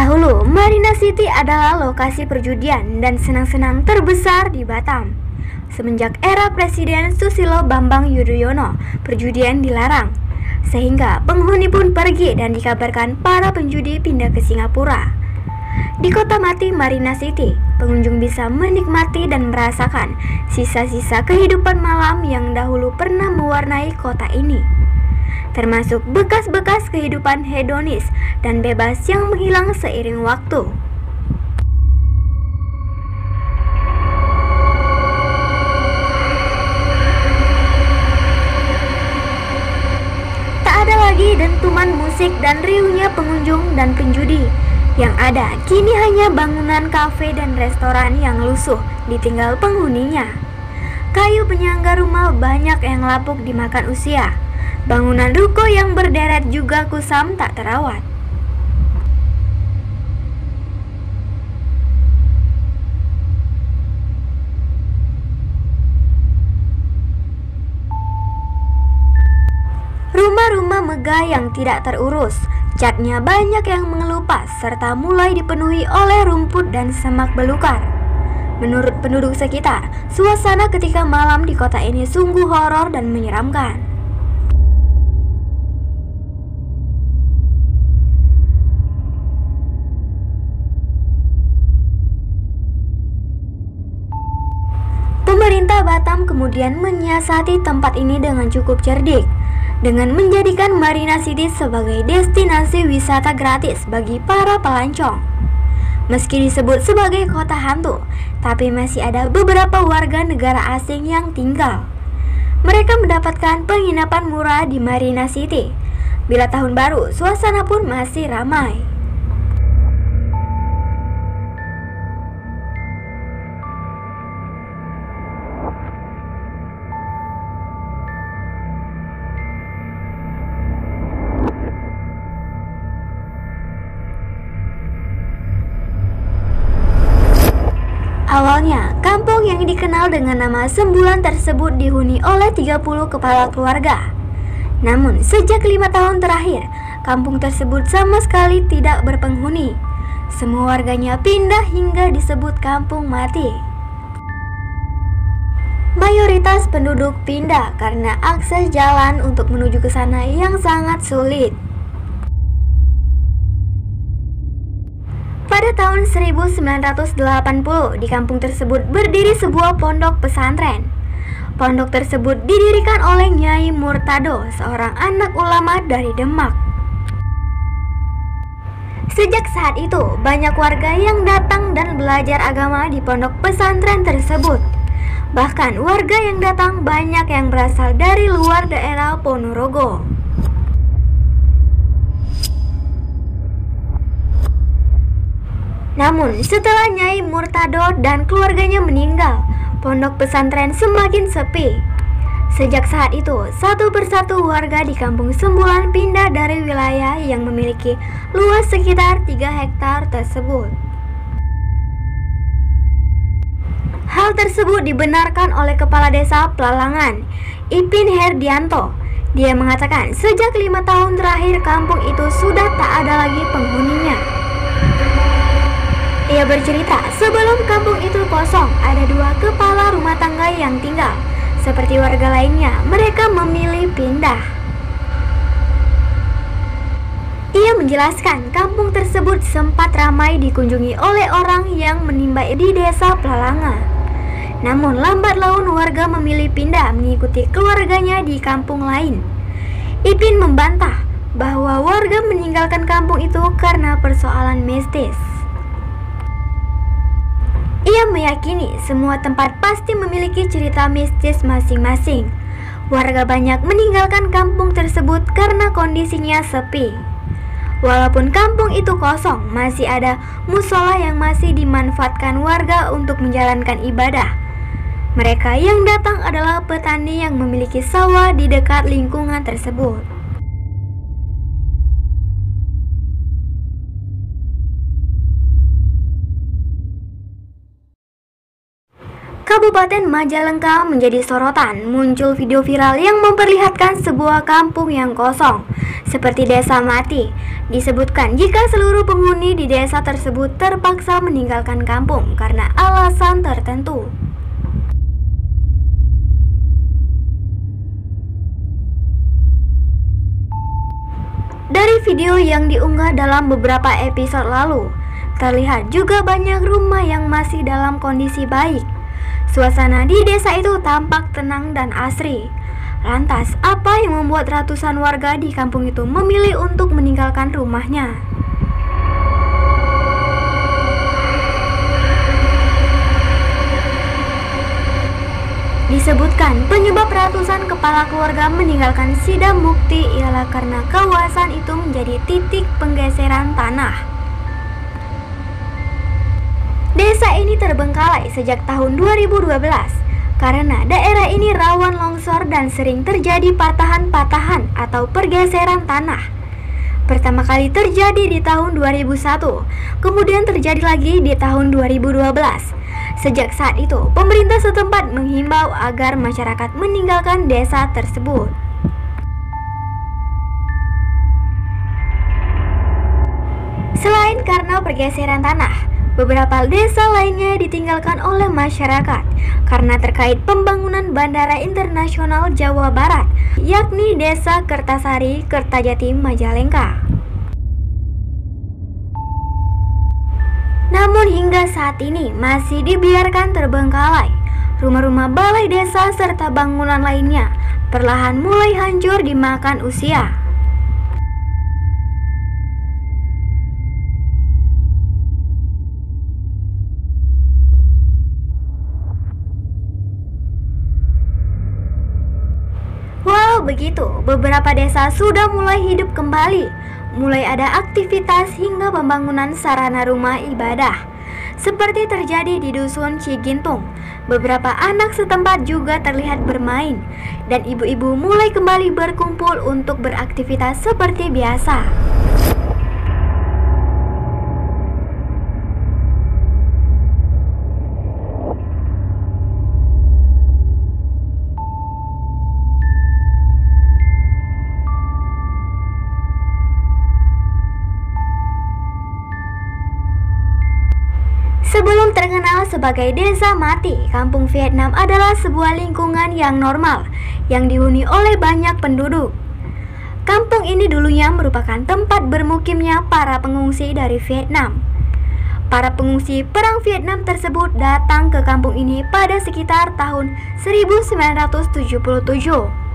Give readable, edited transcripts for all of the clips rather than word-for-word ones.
Dahulu, Marina City adalah lokasi perjudian dan senang-senang terbesar di Batam. Semenjak era Presiden Susilo Bambang Yudhoyono, perjudian dilarang, sehingga penghuni pun pergi dan dikabarkan para penjudi pindah ke Singapura. Di kota mati Marina City, pengunjung bisa menikmati dan merasakan sisa-sisa kehidupan malam yang dahulu pernah mewarnai kota ini, termasuk bekas-bekas kehidupan hedonis dan bebas yang menghilang seiring waktu. Tak ada lagi dentuman musik dan riuhnya pengunjung dan penjudi. Yang ada kini hanya bangunan kafe dan restoran yang lusuh ditinggal penghuninya. Kayu penyangga rumah banyak yang lapuk dimakan usia. Bangunan ruko yang berderet juga kusam tak terawat. Rumah-rumah megah yang tidak terurus, catnya banyak yang mengelupas serta mulai dipenuhi oleh rumput dan semak belukar. Menurut penduduk sekitar, suasana ketika malam di kota ini sungguh horor dan menyeramkan. Pemerintah Batam kemudian menyiasati tempat ini dengan cukup cerdik, dengan menjadikan Marina City sebagai destinasi wisata gratis bagi para pelancong. Meski disebut sebagai kota hantu, tapi masih ada beberapa warga negara asing yang tinggal. Mereka mendapatkan penginapan murah di Marina City. Bila tahun baru, suasana pun masih ramai. Awalnya, kampung yang dikenal dengan nama Sembulan tersebut dihuni oleh 30 kepala keluarga. Namun, sejak 5 tahun terakhir, kampung tersebut sama sekali tidak berpenghuni. Semua warganya pindah hingga disebut kampung mati. Mayoritas penduduk pindah karena akses jalan untuk menuju ke sana yang sangat sulit. Pada tahun 1980, di kampung tersebut berdiri sebuah pondok pesantren. Pondok tersebut didirikan oleh Nyai Murtado, seorang anak ulama dari Demak. Sejak saat itu, banyak warga yang datang dan belajar agama di pondok pesantren tersebut. Bahkan warga yang datang banyak yang berasal dari luar daerah Ponorogo. Namun, setelah Nyai Murtado dan keluarganya meninggal, pondok pesantren semakin sepi. Sejak saat itu, satu persatu warga di kampung Sembulan pindah dari wilayah yang memiliki luas sekitar 3 hektar tersebut. Hal tersebut dibenarkan oleh Kepala Desa Pelalangan, Ipin Herdianto. Dia mengatakan sejak 5 tahun terakhir kampung itu sudah tak ada lagi penghuninya. Ia bercerita, sebelum kampung itu kosong, ada 2 kepala rumah tangga yang tinggal. Seperti warga lainnya, mereka memilih pindah. Ia menjelaskan, kampung tersebut sempat ramai dikunjungi oleh orang yang menimba di desa Pelalangan. Namun lambat laun warga memilih pindah mengikuti keluarganya di kampung lain. Ipin membantah bahwa warga meninggalkan kampung itu karena persoalan mistis. Ia meyakini semua tempat pasti memiliki cerita mistis masing-masing. Warga banyak meninggalkan kampung tersebut karena kondisinya sepi. Walaupun kampung itu kosong, masih ada musola yang masih dimanfaatkan warga untuk menjalankan ibadah. Mereka yang datang adalah petani yang memiliki sawah di dekat lingkungan tersebut. Kabupaten Majalengka menjadi sorotan. Muncul video viral yang memperlihatkan sebuah kampung yang kosong, seperti desa mati. Disebutkan jika seluruh penghuni di desa tersebut terpaksa meninggalkan kampung karena alasan tertentu. Dari video yang diunggah dalam beberapa episode lalu, terlihat juga banyak rumah yang masih dalam kondisi baik. Suasana di desa itu tampak tenang dan asri. Lantas, apa yang membuat ratusan warga di kampung itu memilih untuk meninggalkan rumahnya? Disebutkan penyebab ratusan kepala keluarga meninggalkan Sidang Mukti ialah karena kawasan itu menjadi titik penggeseran tanah. Desa ini terbengkalai sejak tahun 2012 karena daerah ini rawan longsor dan sering terjadi patahan-patahan atau pergeseran tanah. Pertama kali terjadi di tahun 2001, kemudian terjadi lagi di tahun 2012. Sejak saat itu, pemerintah setempat menghimbau agar masyarakat meninggalkan desa tersebut. Selain karena pergeseran tanah, beberapa desa lainnya ditinggalkan oleh masyarakat karena terkait pembangunan Bandara Internasional Jawa Barat, yakni Desa Kertasari, Kertajati, Majalengka. Namun hingga saat ini masih dibiarkan terbengkalai. Rumah-rumah balai desa serta bangunan lainnya perlahan mulai hancur dimakan usia. Walau begitu, beberapa desa sudah mulai hidup kembali. Mulai ada aktivitas hingga pembangunan sarana rumah ibadah. Seperti terjadi di Dusun Cigintung, beberapa anak setempat juga terlihat bermain, dan ibu-ibu mulai kembali berkumpul untuk beraktivitas seperti biasa. Sebelum terkenal sebagai desa mati, Kampung Vietnam adalah sebuah lingkungan yang normal yang dihuni oleh banyak penduduk. Kampung ini dulunya merupakan tempat bermukimnya para pengungsi dari Vietnam. Para pengungsi perang Vietnam tersebut datang ke kampung ini pada sekitar tahun 1977.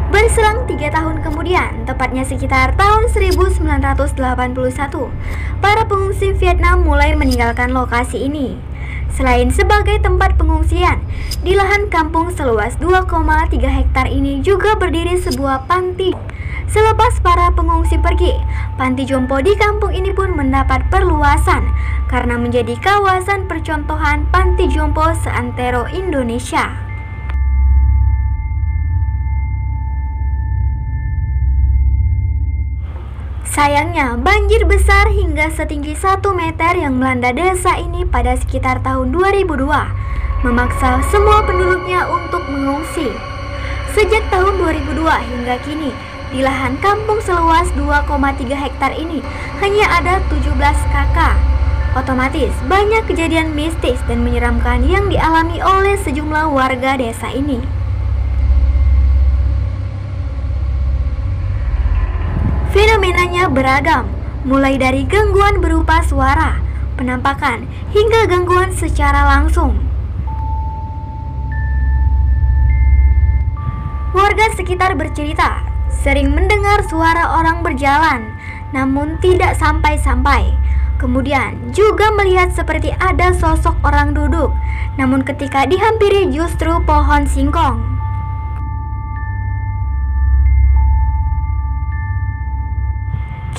Berselang 3 tahun kemudian, tepatnya sekitar tahun 1981, para pengungsi Vietnam mulai meninggalkan lokasi ini. Selain sebagai tempat pengungsian, di lahan kampung seluas 2,3 hektar ini juga berdiri sebuah panti. Selepas para pengungsi pergi, panti jompo di kampung ini pun mendapat perluasan karena menjadi kawasan percontohan panti jompo seantero Indonesia. Sayangnya, banjir besar hingga setinggi 1 meter yang melanda desa ini pada sekitar tahun 2002 memaksa semua penduduknya untuk mengungsi. Sejak tahun 2002 hingga kini, di lahan kampung seluas 2,3 hektar ini hanya ada 17 kakak. Otomatis, banyak kejadian mistis dan menyeramkan yang dialami oleh sejumlah warga desa ini. Fenomenanya beragam, mulai dari gangguan berupa suara, penampakan, hingga gangguan secara langsung. Warga sekitar bercerita, sering mendengar suara orang berjalan, namun tidak sampai-sampai. Kemudian juga melihat seperti ada sosok orang duduk, namun ketika dihampiri justru pohon singkong.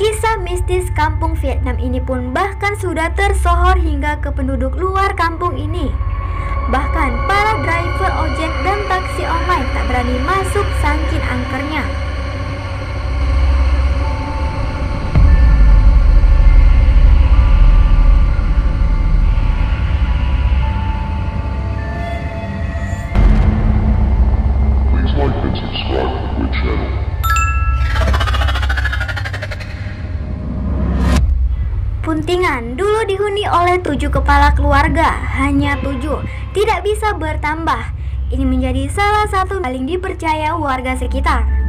Kisah mistis kampung Vietnam ini pun bahkan sudah tersohor hingga ke penduduk luar kampung ini. Bahkan para driver ojek dan taksi online tak berani masuk saking angkernya. subscribe to the channel. Puntingan dulu dihuni oleh 7 kepala keluarga, hanya 7, tidak bisa bertambah. Ini menjadi salah satu paling dipercaya warga sekitar.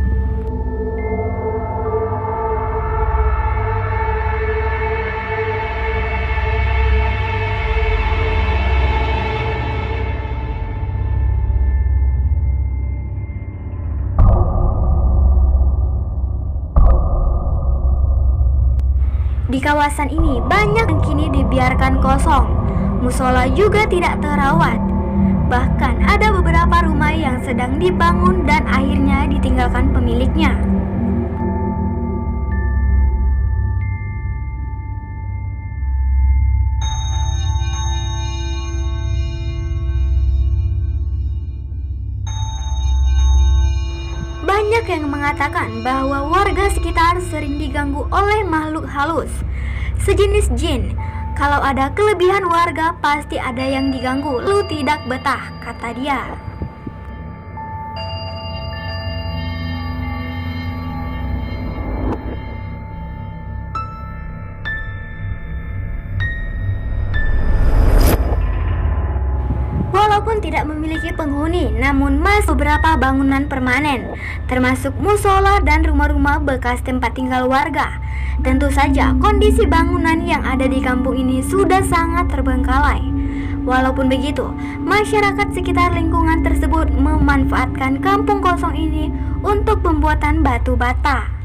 Di kawasan ini banyak yang kini dibiarkan kosong. Musola juga tidak terawat. Bahkan ada beberapa rumah yang sedang dibangun dan akhirnya ditinggalkan pemiliknya. Banyak yang mengatakan bahwa warga sekitar sering diganggu oleh makhluk halus, sejenis jin. Kalau ada kelebihan warga, pasti ada yang diganggu, lu tidak betah, kata dia. Walaupun tidak memiliki penghuni, namun masih beberapa bangunan permanen, termasuk musola dan rumah-rumah bekas tempat tinggal warga. Tentu saja kondisi bangunan yang ada di kampung ini sudah sangat terbengkalai. Walaupun begitu, masyarakat sekitar lingkungan tersebut memanfaatkan kampung kosong ini untuk pembuatan batu bata.